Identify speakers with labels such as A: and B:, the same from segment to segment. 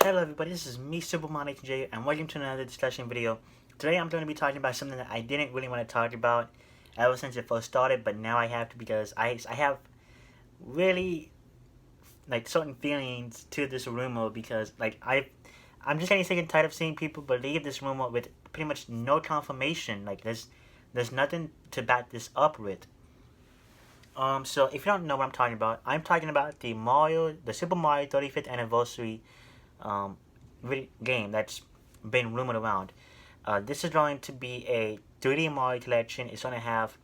A: Hello everybody, this is me, SM19J, and welcome to another discussion video. Today I'm going to be talking about something that I didn't really want to talk about ever since it first started, but now I have to because I have really certain feelings to this rumor because I'm just getting sick and tired of seeing people believe this rumor with pretty much no confirmation. There's nothing to back this up with. So if you don't know what I'm talking about the Super Mario 35th anniversary um, game that's been rumored around. This is going to be a 3D Mario collection. It's going to have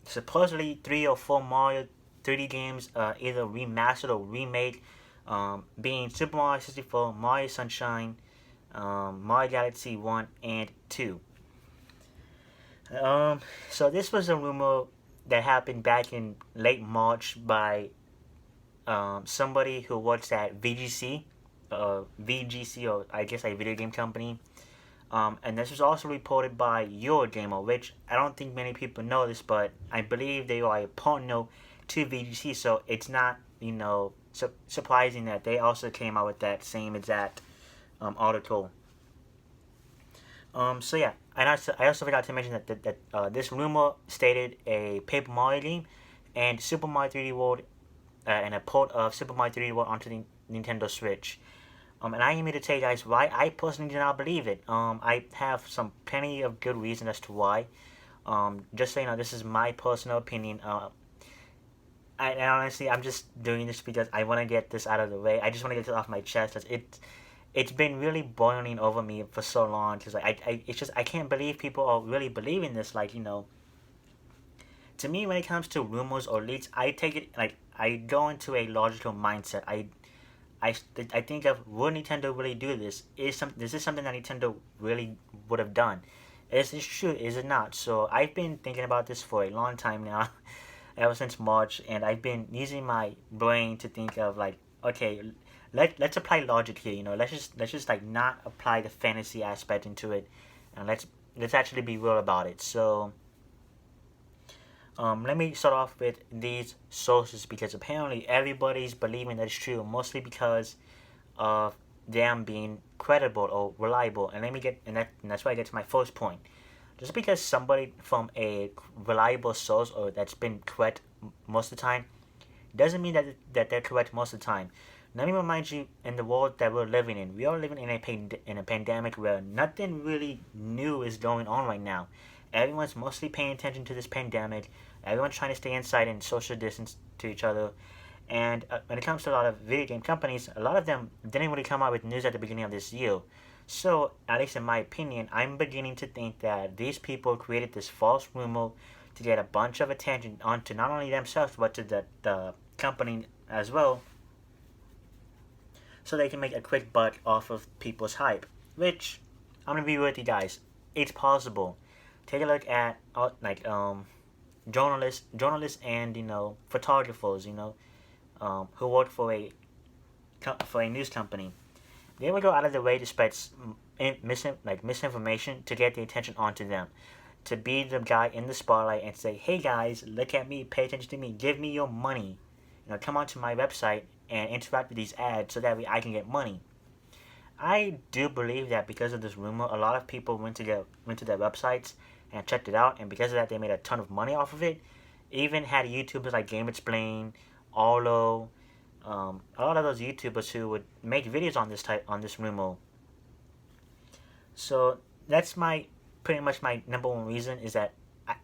A: supposedly 3 or 4 Mario 3D games, either remastered or remade, being Super Mario 64, Mario Sunshine, Mario Galaxy 1 and 2. So this was a rumor that happened back in late March by somebody who works at VGC, or I guess a video game company. And this was also reported by Eurogamer, which I don't think many people know this, but I believe they are a partner to VGC, so it's not, surprising that they also came out with that same exact article. So yeah, and I also forgot to mention that this rumor stated a Paper Mario game and Super Mario 3D World, and a port of Super Mario 3D World onto the Nintendo Switch. And I am here to tell you guys why I personally do not believe it. I have some plenty of good reasons as to why. Just so you know, this is my personal opinion. And honestly, I'm just doing this because I want to get this out of the way. I just want to get this off my chest. It's been really boiling over me for so long because it's just I can't believe people are really believing this. To me, when it comes to rumors or leaks, I take it I go into a logical mindset. I think of, would Nintendo really do this? Is this something that Nintendo really would have done? Is this true? Is it not? So I've been thinking about this for a long time now, ever since March, and I've been using my brain to think of okay, let's apply logic here. Let's just not apply the fantasy aspect into it, and let's actually be real about it. So let me start off with these sources because apparently everybody's believing that it's true, mostly because of them being credible or reliable. And that's why I get to my first point. Just because somebody from a reliable source or that's been correct most of the time doesn't mean that they're correct most of the time. Let me remind you, in the world that we're living in, we are living in a pandemic where nothing really new is going on right now. Everyone's mostly paying attention to this pandemic. Everyone's trying to stay inside and social distance to each other. And when it comes to a lot of video game companies, a lot of them didn't really come out with news at the beginning of this year. So, at least in my opinion, I'm beginning to think that these people created this false rumor to get a bunch of attention onto not only themselves but to the company as well, so they can make a quick buck off of people's hype. Which, I'm gonna be real with you guys, it's possible. Take a look at journalists and photographers, who work for a news company. They would go out of their way to spread misinformation to get the attention onto them, to be the guy in the spotlight and say, "Hey guys, look at me, pay attention to me, give me your money, come onto my website and interact with these ads so that way I can get money." I do believe that because of this rumor, a lot of people went to their websites and checked it out, and because of that, they made a ton of money off of it. Even had YouTubers like Game Explain, Arlo, a lot of those YouTubers who would make videos on this rumor. So that's pretty much my number one reason is that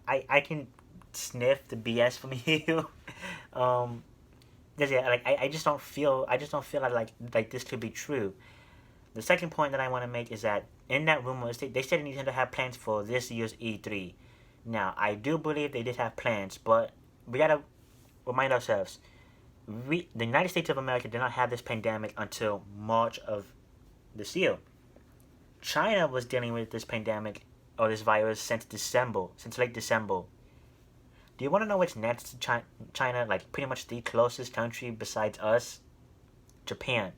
A: I can sniff the BS from you. um, yeah, I just don't feel like this could be true. The second point that I want to make is that in that rumor, they said Nintendo had plans for this year's E3. Now, I do believe they did have plans, but we gotta remind ourselves, the United States of America did not have this pandemic until March of this year. China was dealing with this pandemic or this virus since late December. Do you want to know what's next to China? Like pretty much the closest country besides us, Japan.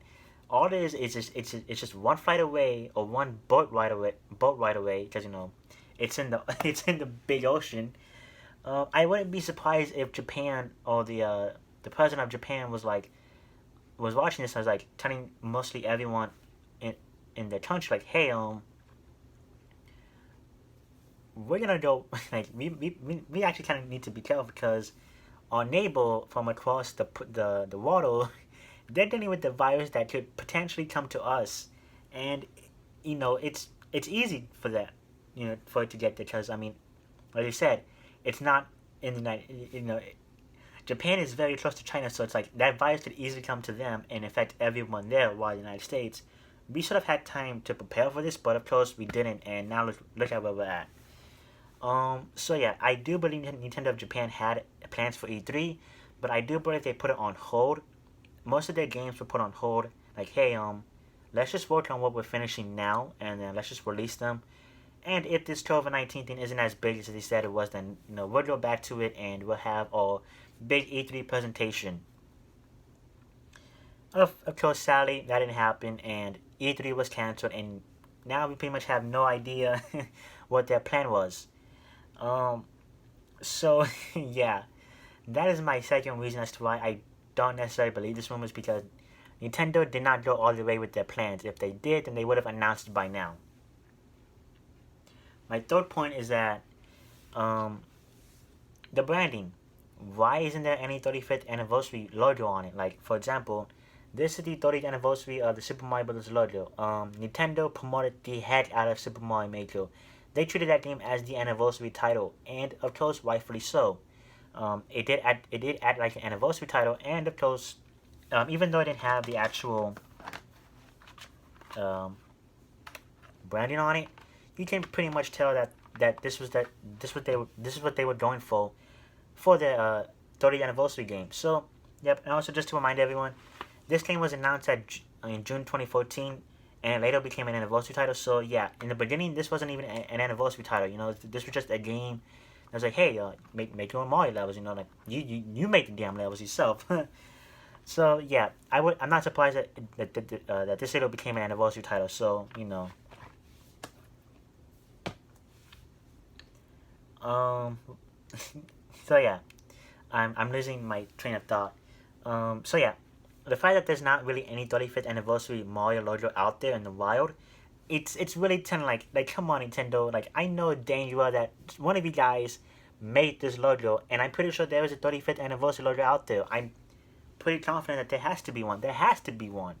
A: All it is just it's just one flight away or one boat ride away because it's in the it's in the big ocean. I wouldn't be surprised if Japan or the president of Japan was watching this and was telling mostly everyone in in the country, like, hey, we're gonna go like we actually kind of need to be careful because our neighbor from across the water, they're dealing with the virus that could potentially come to us, and it's easy for that, for it to get there because I mean, like you said, it's not in the United, Japan is very close to China, so it's like that virus could easily come to them and affect everyone there. While the United States, we should have had time to prepare for this, but of course we didn't, and now look at where we're at. So yeah, I do believe Nintendo of Japan had plans for E3, but I do believe they put it on hold. Most of their games were put on hold. Like, hey, let's just work on what we're finishing now, and then let's just release them. And if this COVID-19 thing isn't as big as they said it was, then we'll go back to it, and we'll have our big E3 presentation. Of course, sadly, that didn't happen, and E3 was canceled, and now we pretty much have no idea what their plan was. Um, so yeah, that is my second reason as to why I don't necessarily believe this rumor is because Nintendo did not go all the way with their plans. If they did, then they would have announced it by now. My third point is that um, the branding. Why isn't there any 35th anniversary logo on it? Like, for example, this is the 30th anniversary of the Super Mario Bros. Logo. Nintendo promoted the heck out of Super Mario Maker. They treated that game as the anniversary title, and of course, rightfully so. It did add like an anniversary title, and of course, even though it didn't have the actual um, branding on it, you can pretty much tell that this is what they were going for the 30th anniversary game. So, yep. And also, just to remind everyone, this game was announced in June 2014, and later became an anniversary title. So yeah, in the beginning, this wasn't even an anniversary title. This was just a game. I was like, hey, make your own Mario levels. Like you make the damn levels yourself. So yeah, I'm not surprised that this title became an anniversary title. So um, so yeah, I'm losing my train of thought. So yeah, the fact that there's not really any 35th anniversary Mario logo out there in the wild, it's really kind of like come on Nintendo. Like, I know dang well that one of you guys made this logo, and I'm pretty sure there is a 35th anniversary logo out there. I'm pretty confident that there has to be one. There has to be one.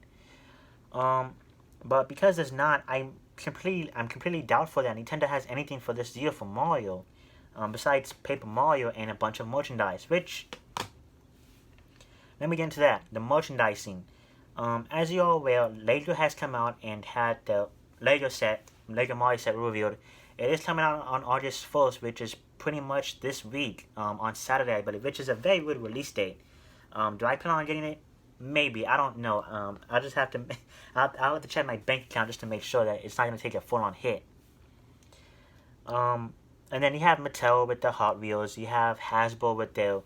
A: Um, but because there's not, I'm completely doubtful that Nintendo has anything for this year for Mario, besides Paper Mario and a bunch of merchandise. Which, let me get into that. The merchandising. As you're aware, Lego has come out and had the Lego Mario set revealed. It is coming out on August 1st, which is pretty much this week, on Saturday, I believe, which is a very good release date. Do I plan on getting it? Maybe. I don't know. I'll just have to, I'll have to check my bank account just to make sure that it's not going to take a full-on hit. And then you have Mattel with the Hot Wheels. You have Hasbro with their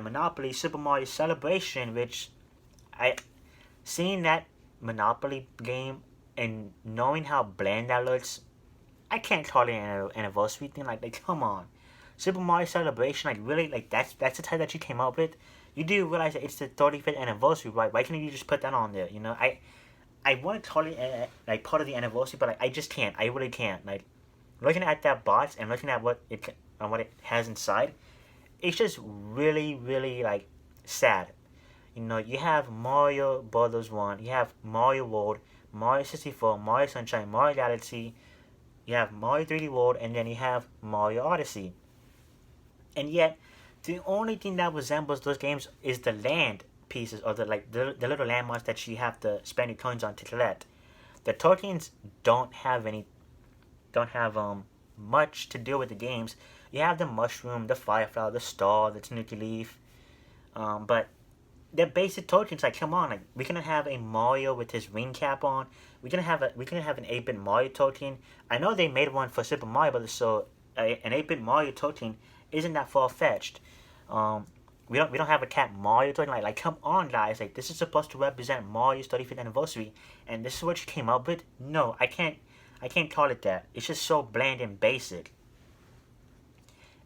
A: Monopoly Super Mario Celebration, which seeing that Monopoly game and knowing how bland that looks, I can't call it an anniversary thing. Like come on, Super Mario Celebration, like really, like that's the title that you came up with. You do realize that it's the 35th anniversary, right? Why can't you just put that on there? I want to call it like part of the anniversary, but like, I just can't. I really can't. Like, looking at that box and looking at what it has inside, it's just really, really like sad. You have Mario Brothers 1, you have Mario World, Mario 64, Mario Sunshine, Mario Galaxy, you have Mario 3D World, and then you have Mario Odyssey. And yet, the only thing that resembles those games is the land pieces, or the little landmarks that you have to spend your coins on to collect. The tokens don't have much to do with the games. You have the mushroom, the fireflower, the star, the tanuki leaf, but they're basic tokens. Like, come on, like, we can have a Mario with his ring cap on. We can have an 8-bit Mario token. I know they made one for Super Mario Brothers, so an 8-bit Mario token isn't that far fetched. Um, we don't have a Cat Mario token. Like come on, guys. Like, this is supposed to represent Mario's 35th anniversary, and this is what you came up with. No, I can't call it that. It's just so bland and basic.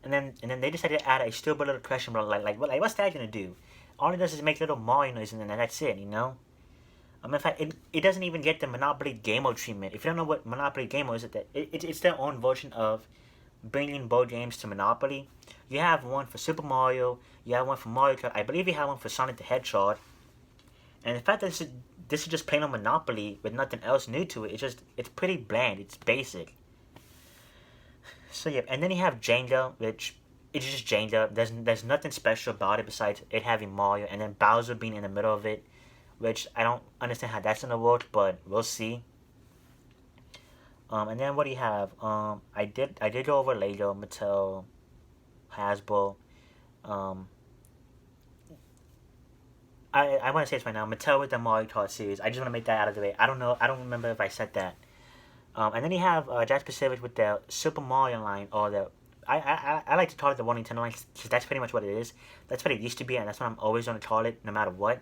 A: And then they decided to add a stupid little question mark. What's that gonna do? All it does is make little Mario noise, and then that's it. In fact, it doesn't even get the Monopoly Game Mode treatment. If you don't know what Monopoly Game Mode is, it's their own version of bringing board games to Monopoly. You have one for Super Mario. You have one for Mario Kart. I believe you have one for Sonic the Hedgehog. And the fact that this is just plain on Monopoly with nothing else new to it, it's pretty bland. It's basic. So yeah, and then you have Jenga, which it's just Jenga. There's nothing special about it besides it having Mario and then Bowser being in the middle of it, which I don't understand how that's gonna work, but we'll see. And then what do you have? I did go over Lego, Mattel, Hasbro. Um, I want to say this right now. Mattel with the Mario Kart series. I just want to make that out of the way. I don't know. I don't remember if I said that. And then you have Jack Pacific with the Super Mario line, or the I like to call it the One Nintendo line because that's pretty much what it is. That's what it used to be, and that's what I'm always going to call it, no matter what.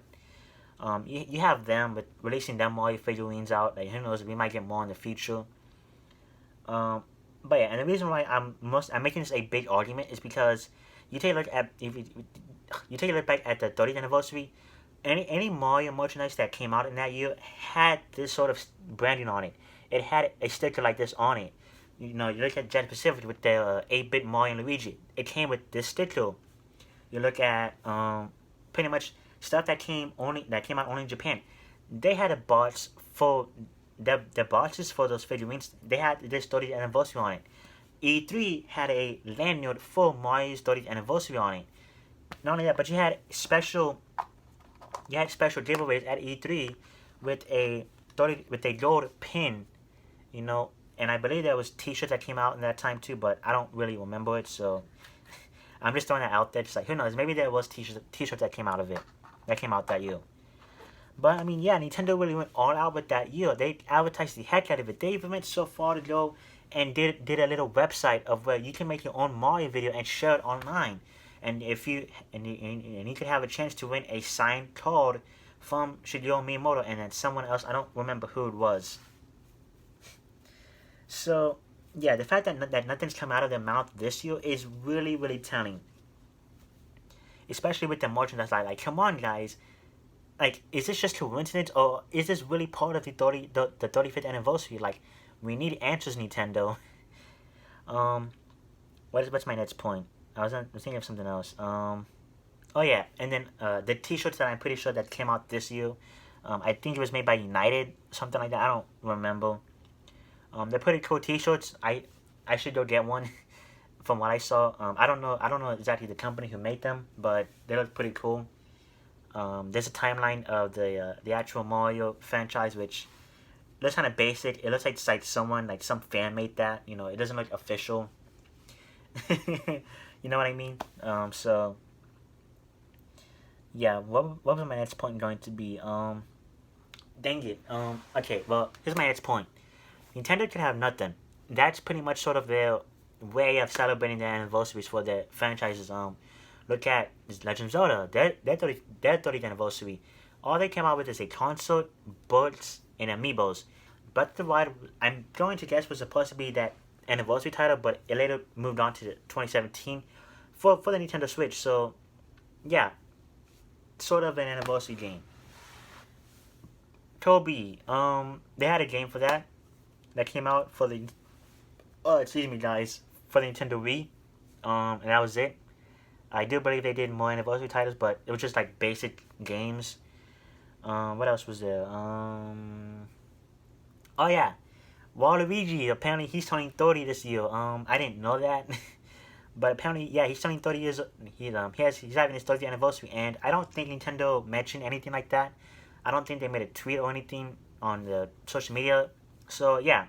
A: You have them with releasing them Mario figurines out. Like, who knows? We might get more in the future. Um, but yeah, and the reason why I'm making this a big argument is because you take a look at if you take a look back at the 30th anniversary. Any Mario merchandise that came out in that year had this sort of branding on it. It had a sticker like this on it. You know, you look at Jet Pacific with the 8-bit Mario and Luigi. It came with this sticker. You look at pretty much stuff that came out only in Japan. They had a box for the boxes for those figurines. They had this 30th anniversary on it. E3 had a lanyard for Mario's 30th anniversary on it. Not only that, but you had special giveaways at E3 with a gold pin, you know, and I believe there was T-shirts that came out in that time too, but I don't really remember it, so I'm just throwing that out there. Just like, who knows? Maybe there was T-shirts that came out of it, that came out that year. But I mean, yeah, Nintendo really went all out with that year. They advertised the heck out of it. They even went so far to go and did a little website of where you can make your own Mario video and share it online. And if you could have a chance to win a signed card from Shigeru Miyamoto and then someone else. I don't remember who it was. So yeah, the fact that nothing's come out of their mouth this year is really really telling. Especially with the merchandise, like come on guys, like is this just coincidence or is this really part of the 35th anniversary? Like we need answers, Nintendo. Um, what's my next point? I was thinking of something else. Oh yeah, and then the T-shirts that I'm pretty sure that came out this year. I think it was made by United, something like that. I don't remember. They're pretty cool T-shirts. I should go get one. From what I saw, I don't know exactly the company who made them, but they look pretty cool. There's a timeline of the actual Mario franchise, which looks kind of basic. It looks like it's like some fan made that. You know, it doesn't look official. You know what I mean? So yeah, what was my next point going to be? Dang it. Okay, well, here's my next point. Nintendo could have nothing. That's pretty much sort of their way of celebrating their anniversaries for their franchises. Look at Legend of Zelda. Their 30th anniversary. All they came out with is a console, books, and amiibos. But the Wild, I'm going to guess, was supposed to be that anniversary title, but it later moved on to 2017 for the Nintendo Switch. So yeah, sort of an anniversary game. Toby, they had a game for that came out for the excuse me guys, for the Nintendo Wii. And that was it. I do believe they did more anniversary titles, but it was just like basic games. What else was there? Oh yeah, Waluigi. Apparently he's turning 30 this year. I didn't know that, but apparently yeah, he's turning 30 years. He's having his 30th anniversary, and I don't think Nintendo mentioned anything like that. I don't think they made a tweet or anything on the social media. So yeah,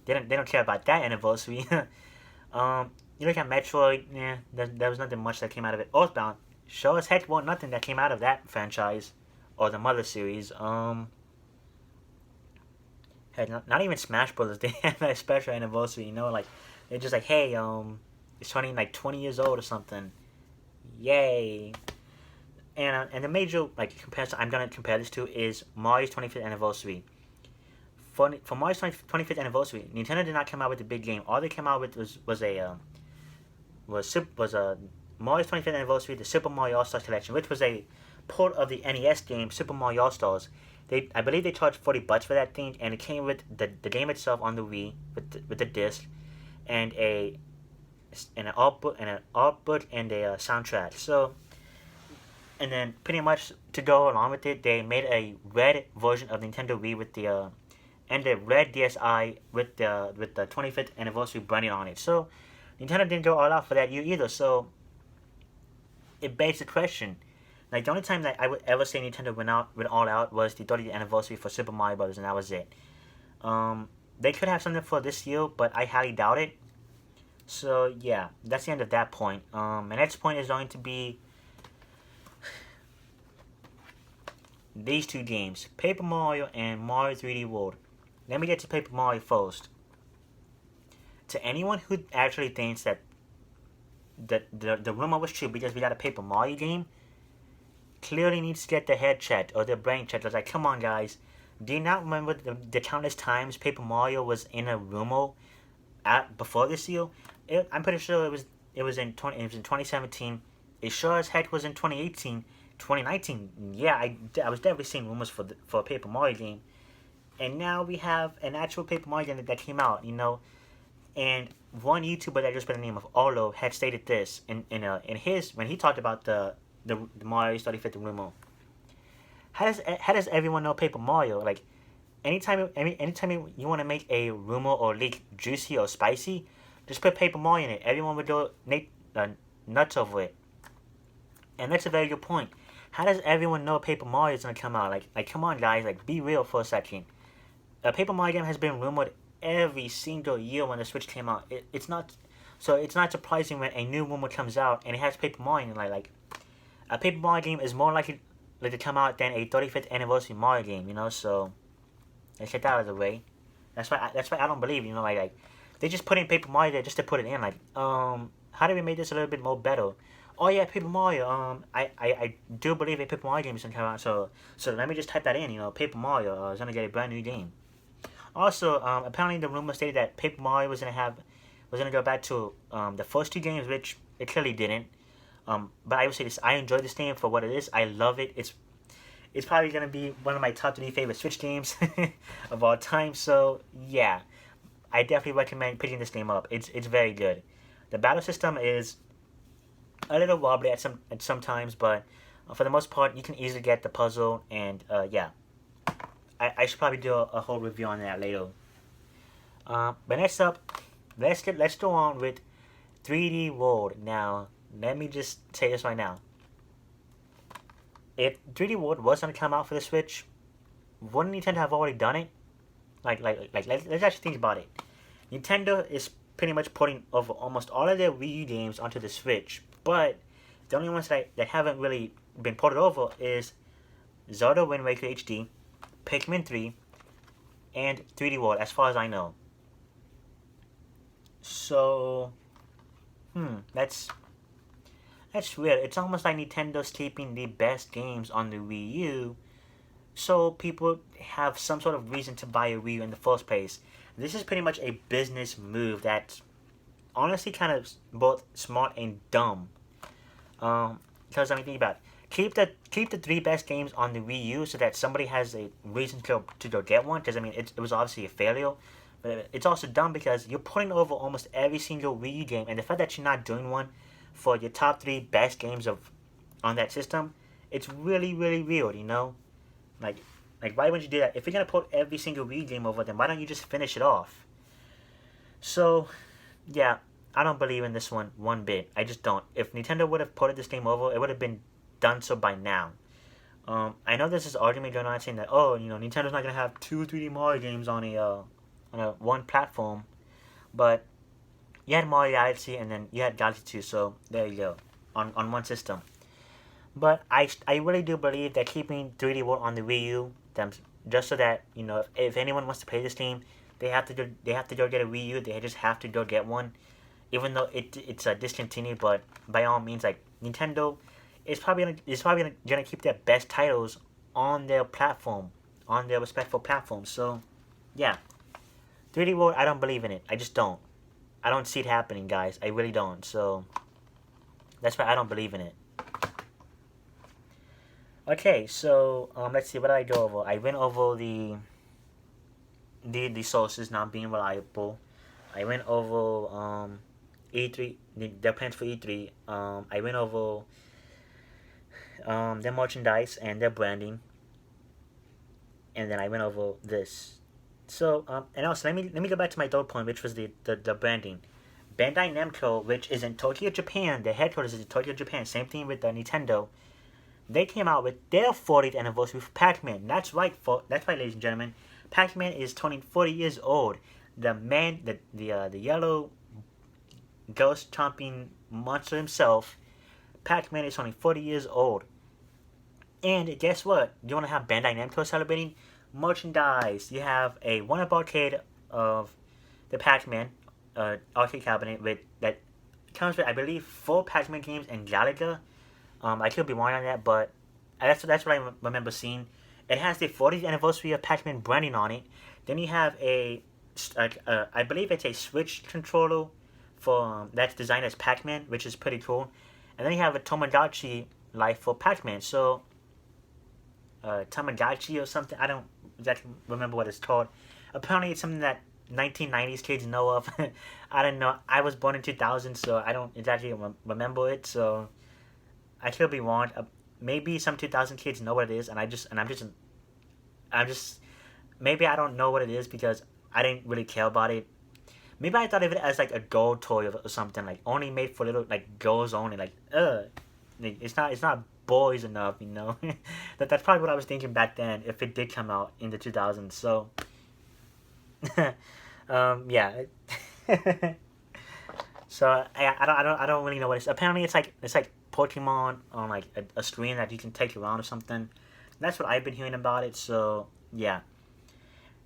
A: they don't care about that anniversary. You look at Metroid, yeah, there was nothing much that came out of it. Earthbound, sure as heck, nothing that came out of that franchise or the Mother series. Heck, not even Smash Brothers. They had that special anniversary. You know, like they're just like, hey, it's turning like 20 years old or something. Yay! And the major like comparison I'm gonna compare this to is Mario's 25th anniversary. For Mario's 25th anniversary, Nintendo did not come out with a big game. All they came out with was a Mario's 25th anniversary, the Super Mario All Stars Collection, which was a port of the NES game Super Mario All Stars. I believe they charged $40 for that thing, and it came with the game itself on the Wii with the disc, and an output and a soundtrack. So, and then pretty much to go along with it, they made a red version of Nintendo Wii with the and the red DSi with the 25th anniversary branding on it. So Nintendo didn't go all out for that year either. So it begs the question. Like, the only time that I would ever say Nintendo went all out was the 30th anniversary for Super Mario Bros. And that was it. They could have something for this year, but I highly doubt it. So yeah, that's the end of that point. My next point is going to be these two games, Paper Mario and Mario 3D World. Let me get to Paper Mario first. To anyone who actually thinks that the rumor was true because we got a Paper Mario game, clearly needs to get their head checked or their brain checked. I was like, come on, guys. Do you not remember the countless times Paper Mario was in a rumor before this year? I'm pretty sure it was in 2017. It sure as heck was in 2018. 2019, yeah, I was definitely seeing rumors for a Paper Mario game. And now we have an actual Paper Mario game that came out, And one YouTuber that just by the name of Arlo had stated this in his when he talked about the Mario 35th rumor. How does everyone know Paper Mario? Like, anytime you want to make a rumor or leak juicy or spicy, just put Paper Mario in it. Everyone would go nuts over it. And that's a very good point. How does everyone know Paper Mario is gonna come out? Like, come on, guys. Like, be real for a second. A Paper Mario game has been rumored every single year when the Switch came out. It's not surprising when a new rumor comes out and it has Paper Mario in it. Like a Paper Mario game is more likely to come out than a 35th anniversary Mario game. So let's get that out of the way. That's why I don't believe. Like they just put in Paper Mario there just to put it in. Like, how do we make this a little bit more better? Oh yeah, Paper Mario. I do believe a Paper Mario game is gonna come out. So let me just type that in. Paper Mario is gonna get a brand new game. Also, apparently the rumor stated that Paper Mario was gonna go back to the first two games, which it clearly didn't. But I would say this: I enjoy this game for what it is. I love it. It's probably gonna be one of my top 3 favorite Switch games of all time. So yeah, I definitely recommend picking this game up. It's very good. The battle system is a little wobbly at some times, but for the most part, you can easily get the puzzle. And yeah, I should probably do a whole review on that later. But next up, let's go on with 3D World. Now, let me just say this right now. If 3D World was gonna come out for the Switch, wouldn't Nintendo have already done it? Like let's actually think about it. Nintendo is pretty much putting over almost all of their Wii U games onto the Switch, but the only ones that haven't really been ported over is Zelda Wind Waker HD, Pac-Man 3, and 3D World, as far as I know. So, that's weird. It's almost like Nintendo's keeping the best games on the Wii U, so people have some sort of reason to buy a Wii U in the first place. This is pretty much a business move that's honestly kind of both smart and dumb. Because think about it. Keep the 3 best games on the Wii U so that somebody has a reason to go get one. Because it was obviously a failure, but it's also dumb because you're putting over almost every single Wii U game, and the fact that you're not doing one for your top 3 best games on that system, it's really really weird. Like why would you do that? If you're gonna put every single Wii game over, then why don't you just finish it off? So, yeah, I don't believe in this one bit. I just don't. If Nintendo would have ported this game over, it would have been done so by now. I know there's this argument going on saying that Nintendo's not gonna have 2 3D Mario games on a one platform, but you had Mario Galaxy and then you had Galaxy 2, so there you go on one system. But I really do believe that keeping 3D World on the Wii U, just so that if anyone wants to play this game, they have to go get a Wii U. They just have to go get one, even though it's discontinued. But by all means, like Nintendo is probably gonna keep their best titles on their platform, on their respectful platforms. So yeah, 3D World, I don't believe in it. I just don't. I don't see it happening, guys. I really don't. So that's why I don't believe in it. Okay, so let's see. What did I go over? I went over the sources not being reliable. I went over E3, their plans for E3. I went over their merchandise and their branding, and then I went over this. So and also let me go back to my third point, which was the branding. Bandai Namco, which is in Tokyo, Japan, their headquarters is in Tokyo, Japan. Same thing with Nintendo. They came out with their 40th anniversary for Pac-Man. That's right, ladies and gentlemen. Pac-Man is turning 40 years old. The man, the yellow ghost chomping monster himself, Pac-Man is only 40 years old. And guess what? You want to have Bandai Namco celebrating merchandise. You have a one-up arcade of the Pac-Man arcade cabinet with that comes with, I believe, 4 Pac-Man games and Galaga. I could be wrong on that, but that's what I remember seeing. It has the 40th anniversary of Pac-Man branding on it. Then you have I believe it's a Switch controller for that's designed as Pac-Man, which is pretty cool. And then you have a Tomodachi life for Pac-Man. So Tamagotchi or something. I don't exactly remember what it's called. Apparently, it's something that 1990s kids know of. I don't know. I was born in 2000, so I don't exactly remember it. So I could be wrong. Maybe some 2000 kids know what it is, and I'm just maybe I don't know what it is because I didn't really care about it. Maybe I thought of it as like a gold toy or something, like only made for little like girls only. Like it's not boys enough, you know. That's probably what I was thinking back then if it did come out in the 2000s. So yeah. So I don't really know what it's. Apparently, it's like Pokemon on like a screen that you can take around or something. That's what I've been hearing about it. So yeah,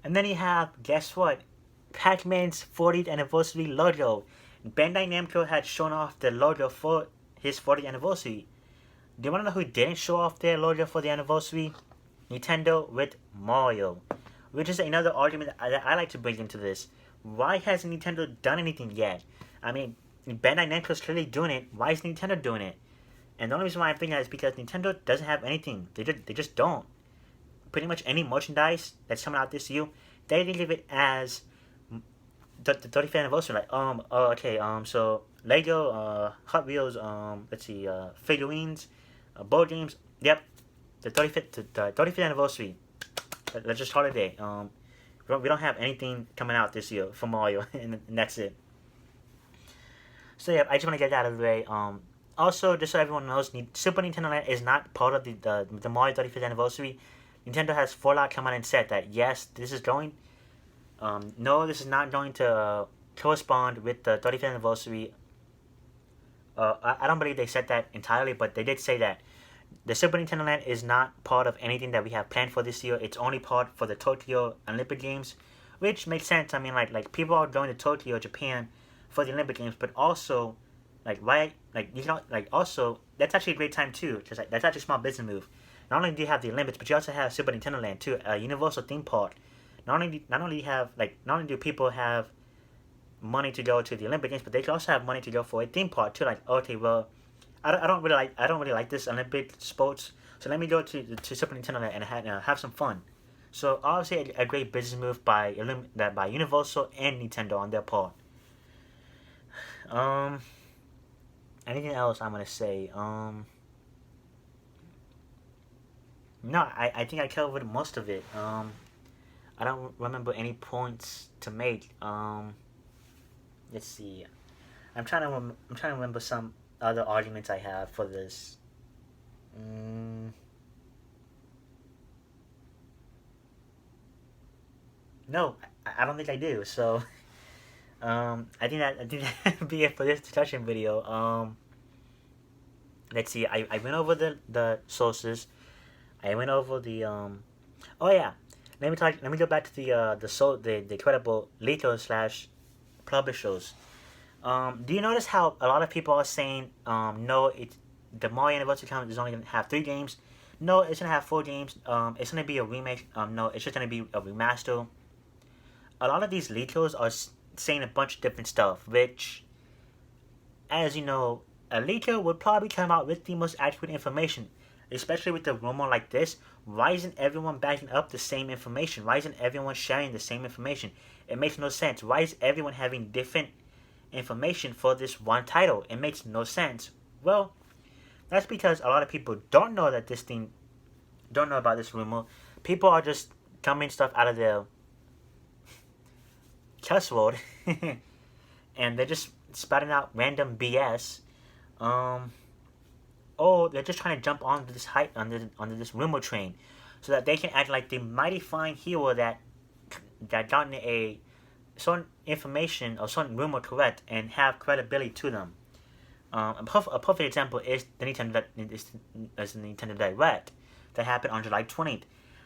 A: and then you have, guess what, Pac-Man's 40th anniversary logo. Bandai Namco had shown off the logo for his 40th anniversary. Do you want to know who didn't show off their logo for the anniversary? Nintendo with Mario, which is another argument that I like to bring into this. Why hasn't Nintendo done anything yet? I mean, Bandai Namco is clearly doing it. Why is Nintendo doing it? And the only reason why I'm thinking that is because Nintendo doesn't have anything. They just don't. Pretty much any merchandise that's coming out this year, they leave it as the 35th anniversary. Like okay, so Lego, Hot Wheels, let's see, figurines, board games. Yep, the 35th anniversary. Let's just call it a day. We don't have anything coming out this year for Mario, and that's it. So yeah, I just want to get that out of the way. Also, just so everyone knows, Super Nintendo Land is not part of the Mario 35th anniversary. Nintendo has Fallout come out and said that yes, this is going. No, this is not going to correspond with the 35th anniversary. I don't believe they said that entirely, but they did say that the Super Nintendo Land is not part of anything that we have planned for this year. It's only part for the Tokyo Olympic Games, which makes sense. I mean, like people are going to Tokyo, Japan, for the Olympic Games, but also, like why, like you know, like also that's actually a great time too, because like, that's actually a small business move. Not only do you have the Olympics, but you also have Super Nintendo Land too, a Universal theme park. Not only do people have money to go to the Olympic Games, but they can also have money to go for a theme park too. Like okay, well, I don't really like this Olympic sports, so let me go to Super Nintendo Land and have some fun. So obviously a great business move by Universal and Nintendo on their part. Um, anything else I'm gonna say? No, I think I covered most of it. I don't remember any points to make. Let's see. I'm trying to remember some other arguments I have for this. Mm, no, I don't think I do. So I think that would be it for this discussion video. Let's see. I went over the sources. I went over the Oh yeah. Let me go back to the credible leakers slash publishers. Do you notice how a lot of people are saying no, the Mario Anniversary Count is only gonna have 3 games. No, it's gonna have 4 games. It's gonna be a remake. No, it's just gonna be a remaster. A lot of these leakers are saying a bunch of different stuff, which, as you know, a leaker would probably come out with the most accurate information. especially with the rumor like this. Why isn't everyone backing up the same information? Why isn't everyone sharing the same information? It makes no sense. Why is everyone having different information for this one title? It makes no sense. Well, that's because a lot of people don't know that this thing, don't know about this rumor. People are just coming stuff out of their cuss word, and they're just spouting out random BS. Oh, they're just trying to jump onto this hype, under this rumor train, so that they can act like the mighty fine hero that gotten a certain information or certain rumor correct and have credibility to them. A perfect example is the Nintendo Direct that happened on July 20th.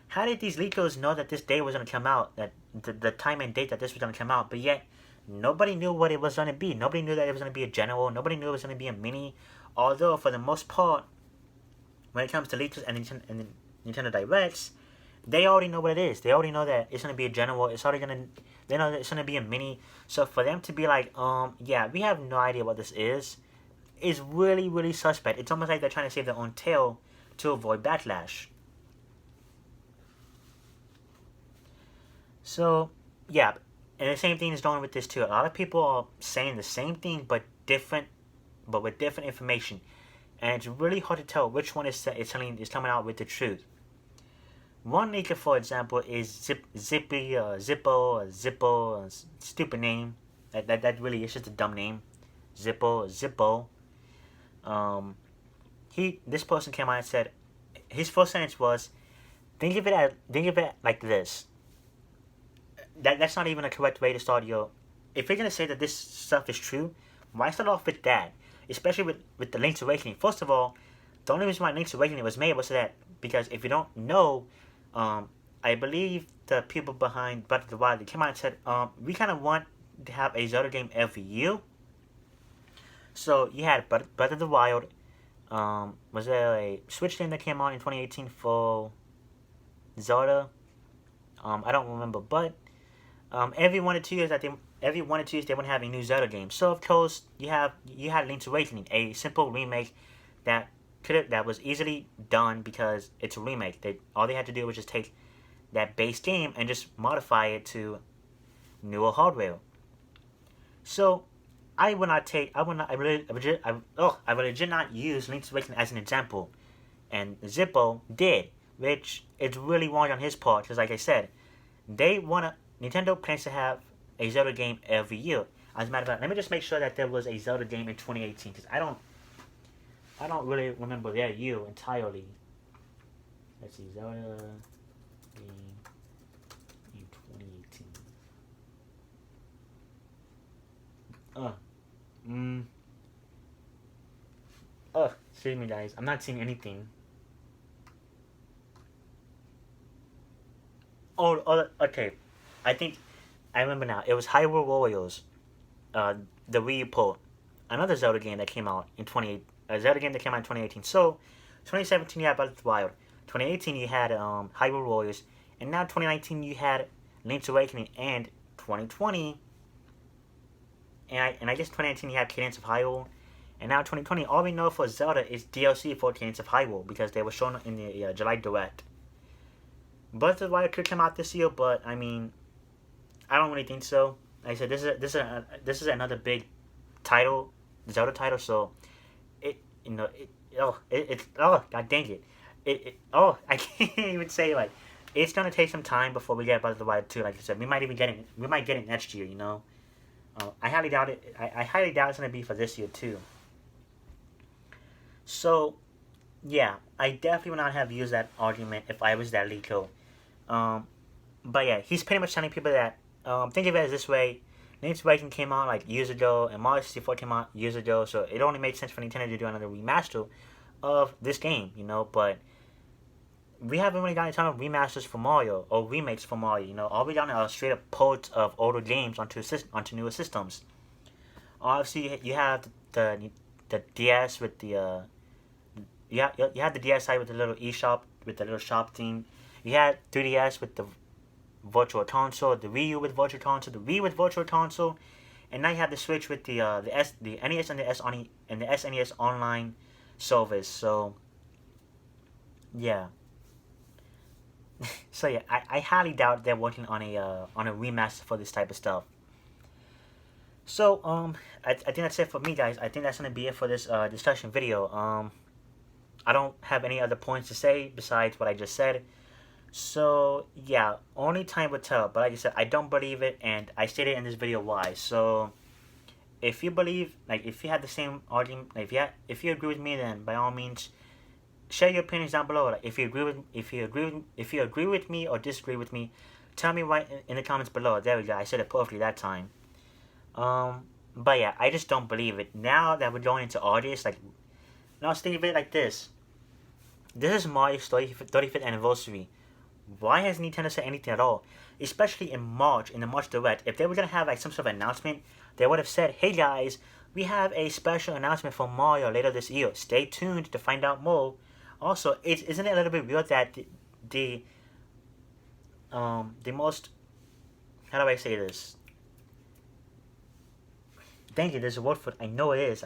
A: How did these leakers know that this day was going to come out, that the time and date that this was going to come out, but yet nobody knew what it was going to be? Nobody knew that it was going to be a general. Nobody knew it was going to be a mini. Although, for the most part, when it comes to leakers and Nintendo Directs, they already know what it is. They already know that it's going to be a general. They know that it's going to be a mini. So for them to be like, yeah, we have no idea what this is really, really suspect. It's almost like they're trying to save their own tail to avoid backlash. So, yeah, and the same thing is going with this too. A lot of people are saying the same thing but with different information, and it's really hard to tell which one is coming out with the truth. One leaker, for example, is Zippo, stupid name. That really is just a dumb name. Zippo. This person came out and said, his first sentence was, think of it like this. That's not even a correct way to start your. If you're gonna say that this stuff is true, why start off with that? Especially with the Link's Awakening. First of all, the only reason why Link's Awakening was made was that because if you don't know, I believe the people behind Breath of the Wild, they came out and said, we kind of want to have a Zelda game every year. So you had Breath of the Wild. Was there a Switch game that came out in 2018 for Zelda? I don't remember, but every 1 or 2 years they would have a new Zelda game. So of course you had Link's Awakening, a simple remake that was easily done because it's a remake. All they had to do was just take that base game and just modify it to newer hardware. So I would legit not use Link's Awakening as an example, and Zippo did, which is really wrong on his part because, like I said, Nintendo plans to have a Zelda game every year. As a matter of fact, let me just make sure that there was a Zelda game in 2018 because I don't really remember that year entirely. Let's see, Zelda game in 2018. Excuse me, guys. I'm not seeing anything. Okay. I think I remember now. It was Hyrule Warriors, the Wii U port, another Zelda game that came out in 2018. So, 2017 you had Breath of the Wild, 2018 you had Hyrule Warriors, and now 2019 you had Link's Awakening, and 2020, and I guess 2019 you had Cadence of Hyrule, and now 2020 all we know for Zelda is DLC for Cadence of Hyrule because they were shown in the July Direct. Breath of the Wild could come out this year, but I mean, I don't really think so. Like I said, this is another big title, Zelda title. So god dang it, I can't even say, like, it's gonna take some time before we get Breath of the Wild 2. Like I said, we might get it next year. I highly doubt it. I highly doubt it's gonna be for this year too. So yeah, I definitely would not have used that argument if I was that leaker. But yeah, he's pretty much telling people that think of it as this way: Link's Awakening came out like years ago, and Mario 64 came out years ago. So it only makes sense for Nintendo to do another remaster of this game, But we haven't really gotten a ton of remasters for Mario or remakes for Mario. All we got are straight up ports of older games onto newer systems. Obviously, you have the DS with the you had the DSi with the little eShop with the little shop thing. You had 3DS with the Virtual Console, the Wii U with Virtual Console, the Wii with Virtual Console, and now you have the Switch with the NES and the SNES Online service. So Yeah. So yeah, I highly doubt they're working on a remaster for this type of stuff. So I think that's it for me, guys. I think that's gonna be it for this discussion video. I don't have any other points to say besides what I just said. So yeah, only time will tell. But like I said, I don't believe it, and I stated in this video why. So if you believe, like, if you have the same argument, like, if you agree with me, then by all means, share your opinions down below. Like, if you agree with me or disagree with me, tell me right in the comments below. There we go. I said it perfectly that time. But yeah, I just don't believe it. Now that we're going into August, like, now let's think of it like this. This is Mario's 35th anniversary. Why has Nintendo said anything at all? Especially in March, in the March Direct. If they were gonna have like some sort of announcement, they would have said, "Hey guys, we have a special announcement for Mario later this year. Stay tuned to find out more." Also, isn't it a little bit weird that the the most, how do I say this? Thank you. There's a word for it. I know it is.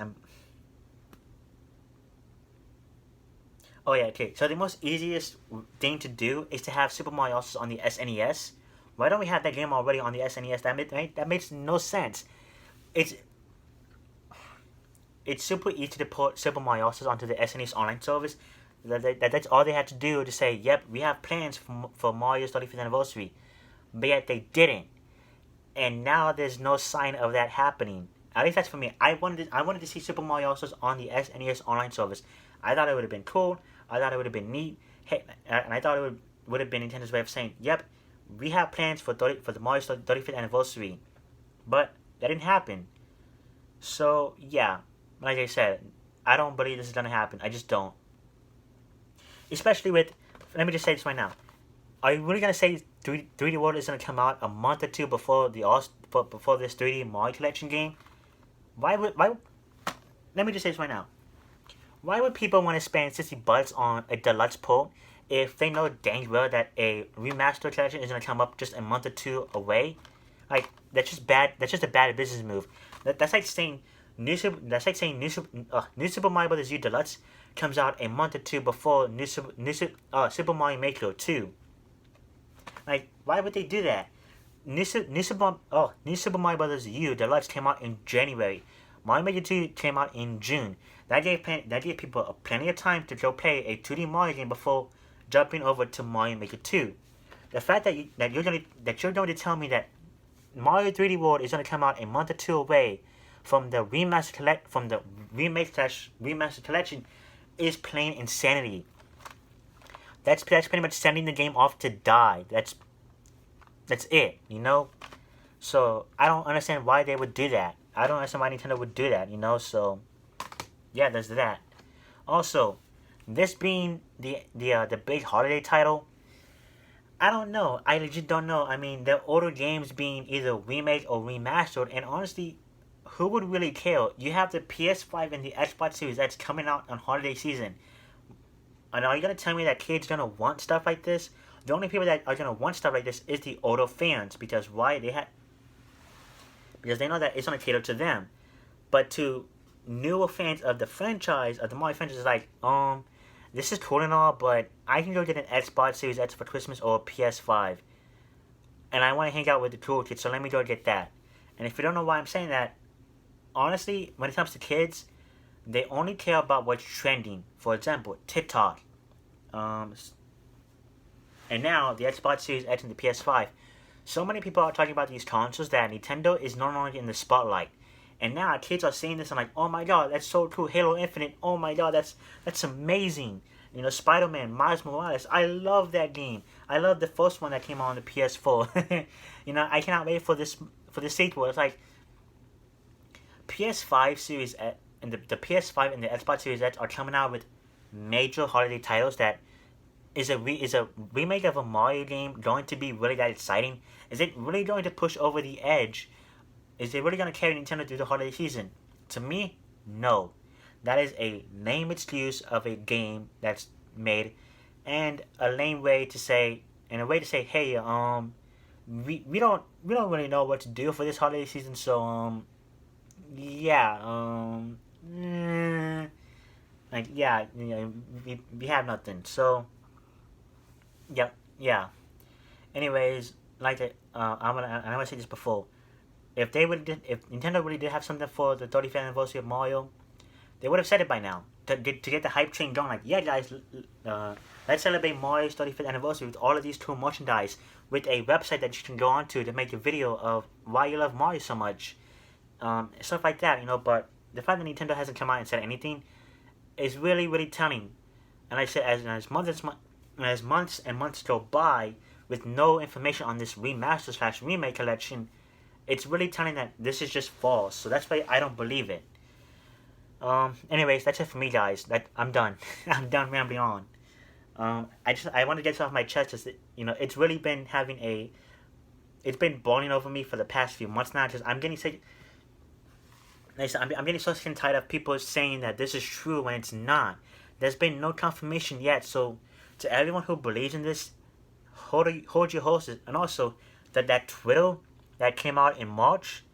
A: Oh yeah, okay. So the most easiest thing to do is to have Super Mario Bros. On the SNES. Why don't we have that game already on the SNES? That makes no sense. It's it's super easy to put Super Mario Bros. Onto the SNES online service. That's all they had to do to say, "Yep, we have plans for Mario's 35th anniversary," but yet they didn't. And now there's no sign of that happening. At least that's for me. I wanted to see Super Mario Bros. On the SNES online service. I thought it would have been cool. I thought it would have been neat. Hey, and I thought it would have been Nintendo's way of saying, "Yep, we have plans for the Mario's 35th anniversary," but that didn't happen. So yeah, like I said, I don't believe this is gonna happen. I just don't. Especially with, let me just say this right now. Are you really gonna say 3D World is gonna come out a month or two before before this 3D Mario Collection game? Why? Let me just say this right now. Why would people want to spend $60 on a deluxe port if they know dang well that a remaster collection is gonna come up just a month or two away? Like, that's just bad. That's just a bad business move. That's like saying New Super Mario Bros. U Deluxe comes out a month or two before Super Mario Maker 2. Like, why would they do that? New Super Mario Bros. U Deluxe came out in January. Mario Maker 2 came out in June. That gave people plenty of time to go play a 2D Mario game before jumping over to Mario Maker 2. The fact that you're going to tell me that Mario 3D World is going to come out a month or two away from the remaster collection is plain insanity. That's pretty much sending the game off to die. That's it, you know? So I don't understand why they would do that. I don't understand why Nintendo would do that, you know? So yeah, there's that. Also, this being the big holiday title, I don't know. I legit don't know. I mean, the older games being either remake or remastered, and honestly, who would really care? You have the PS5 and the Xbox Series that's coming out on holiday season. And are you gonna tell me that kids gonna want stuff like this? The only people that are gonna want stuff like this is the older fans, because why? Because they know that it's gonna cater to them. But to newer fans of the franchise, of the Mario franchise, is like, this is cool and all, but I can go get an Xbox Series X for Christmas or a PS5, and I want to hang out with the cool kids, so let me go get that. And if you don't know why I'm saying that, honestly, when it comes to kids, they only care about what's trending. For example, TikTok, and now the Xbox Series X and the PS5. So many people are talking about these consoles that Nintendo is no longer in the spotlight. And now kids are seeing this and like, oh my god, that's so cool. Halo Infinite, oh my god, that's amazing. You know, Spider-Man, Miles Morales, I love that game. I love the first one that came out on the PS4. You know, I cannot wait for this sequel. It's like PS5 Series X and the PS5 and the Xbox Series X are coming out with major holiday titles that is a remake of a Mario game going to be really that exciting? Is it really going to push over the edge? Is it really going to carry Nintendo through the holiday season? To me, no. That is a lame excuse of a game that's made, and a lame way to say, hey, we don't really know what to do for this holiday season, so yeah, like, yeah, you know, we have nothing. So Yep. Yeah. Anyways, I'm gonna say this before. If Nintendo really did have something for the 35th anniversary of Mario, they would have said it by now to get the hype train going. Like, yeah, guys, let's celebrate Mario's 35th anniversary with all of these cool merchandise, with a website that you can go onto to make a video of why you love Mario so much, stuff like that. But the fact that Nintendo hasn't come out and said anything is really, really telling. And like I said, as months and months go by with no information on this remaster slash remake collection, it's really telling that this is just false. So that's why I don't believe it. Anyways, that's it for me, guys. I'm done. I'm done rambling on. I want to get this off my chest. It's really been it's been boiling over me for the past few months now. Because I'm getting sick. I'm getting so sick and tired of people saying that this is true when it's not. There's been no confirmation yet. So, to everyone who believes in this, hold your horses. And also, that Twitter that came out in March,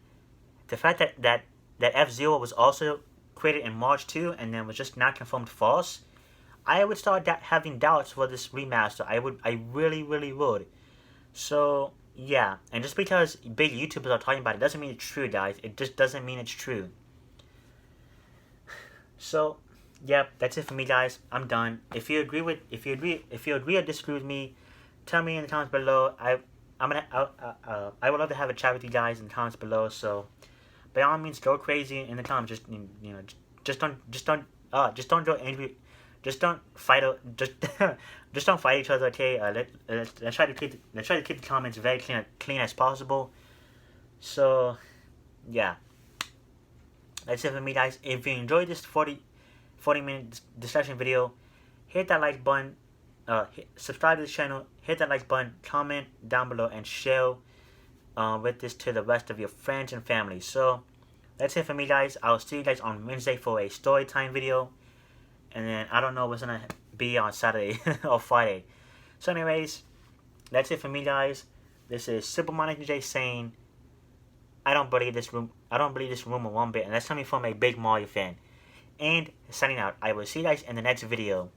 A: the fact that F-Zero was also created in March too, and then was just not confirmed false, I would start having doubts for this remaster. I really, really would. So, yeah. And just because big YouTubers are talking about it doesn't mean it's true, guys. It just doesn't mean it's true. So, yep, that's it for me, guys. I'm done. If you agree or disagree with me, tell me in the comments below. I would love to have a chat with you guys in the comments below. So, by all means, go crazy in the comments. Just don't go angry. Just don't fight. Just don't fight each other. Okay. Let's try to keep the comments very clean as possible. So, yeah. That's it for me, guys. If you enjoyed this 40-minute discussion video, hit that like button, subscribe to the channel, hit that like button, comment down below, and share with this to the rest of your friends and family. So, that's it for me, guys. I'll see you guys on Wednesday for a story time video. And then I don't know what's going to be on Saturday or Friday. So anyways, that's it for me, guys. This is SM19J saying, I don't believe this rumor one bit, and that's coming from a big Mario fan. And signing out. I will see you guys in the next video.